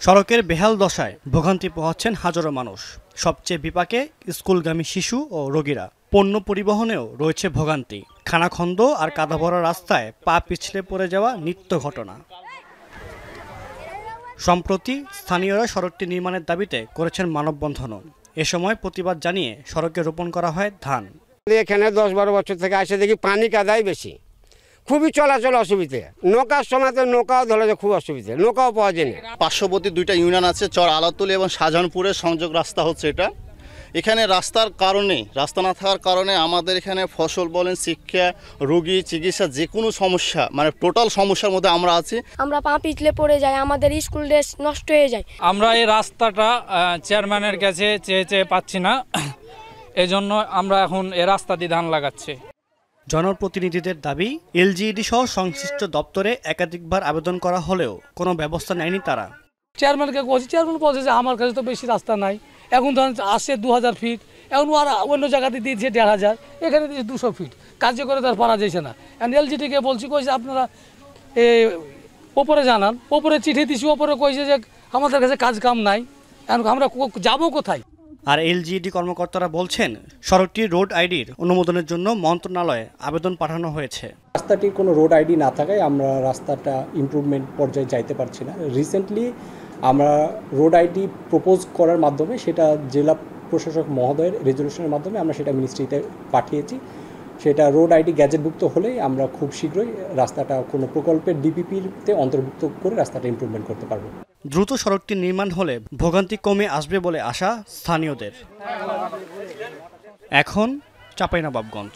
সড়কের বেহাল দশায় ভোগান্তি পোহাচ্ছেন হাজারো মানুষ। সবচেয়ে বিপাকে স্কুলগামী শিশু ও রোগীরা। পণ্য পরিবহনেও রয়েছে ভোগান্তি। খানাখন্দ আর কাদাভরা রাস্তায় পা পিছলে পড়ে যাওয়া নিত্য ঘটনা। সম্প্রতি স্থানীয়রা সড়কটি নির্মাণের দাবিতে করেছেন মানববন্ধনও। এ সময় প্রতিবাদ জানিয়ে সড়কে রোপণ করা হয় ধান। এখানে 10-12 বছর থেকে আসে দেখি পানি কাদাই বেশি, খুবই চলাচল অসুবিধে। নৌকার সময় তো নৌকাও ধরে খুব অসুবিধে, নৌকাও পাওয়া যায় না। পার্শ্ববর্তী দুইটা ইউনিয়ন আছে, চর আলাতুলি এবং শাহজাহানপুরের সংযোগ রাস্তা হচ্ছে এটা। এখানে রাস্তার কারণে, রাস্তা না থাকার কারণে আমাদের এখানে ফসল বলেন, শিক্ষা, রোগী, চিকিৎসা, যে কোনো সমস্যা, মানে টোটাল সমস্যার মধ্যে আমরা আছি। আমরা পা পিছলে পড়ে যাই, আমাদের স্কুল ড্রেস নষ্ট হয়ে যায়। আমরা এই রাস্তাটা চেয়ারম্যানের কাছে চেয়ে পাচ্ছি না, এজন্য আমরা এখন এই রাস্তা দিয়ে ধান লাগাচ্ছি। জনপ্রতিনিধিদের দাবি, এলজিইডি সহ সংশ্লিষ্ট দপ্তরে একাধিকবার আবেদন করা হলেও কোনো ব্যবস্থা নেয়নি তারা। চেয়ারম্যানকে বলছি, চেয়ারম্যান বলছে যে আমার কাছে তো বেশি রাস্তা নাই। এখন ধরেন আসে 2000 ফিট, এখন আর অন্য জায়গাতে দিয়েছে 1500, এখানে দিয়েছে 200 ফিট। কার্য করে তার পারা যাচ্ছে না। এখন এলজিডিকে বলছি, কইছে আপনারা ওপরে জানান। ওপরে চিঠি দিছি, ওপরে কইছে যে আমাদের কাছে কাজ কাম নাই, এখন আমরা যাবো কোথায়? আর এলজিইডি কর্মকর্তারা বলছেন, সড়কটির রোড আইডির অনুমোদনের জন্য মন্ত্রণালয়ে আবেদন পাঠানো হয়েছে। রাস্তাটির কোনো রোড আইডি না থাকায় আমরা রাস্তাটা ইমপ্রুভমেন্ট পর্যায়ে যাইতে পারছি না। রিসেন্টলি আমরা রোড আইডি প্রপোজ করার মাধ্যমে সেটা জেলা প্রশাসক মহোদয়ের রেজলিউশনের মাধ্যমে আমরা সেটা মিনিস্ট্রিতে পাঠিয়েছি। সেটা রোড আইডি গ্যাজেটভুক্ত হলেই আমরা খুব শীঘ্রই রাস্তাটা কোনো প্রকল্পের ডিপিপিতে অন্তর্ভুক্ত করে রাস্তাটা ইমপ্রুভমেন্ট করতে পারব। দ্রুত সড়কটি নির্মাণ হলে ভোগান্তি কমে আসবে বলে আশা স্থানীয়দের। এখন চাঁপাইনবাবগঞ্জ।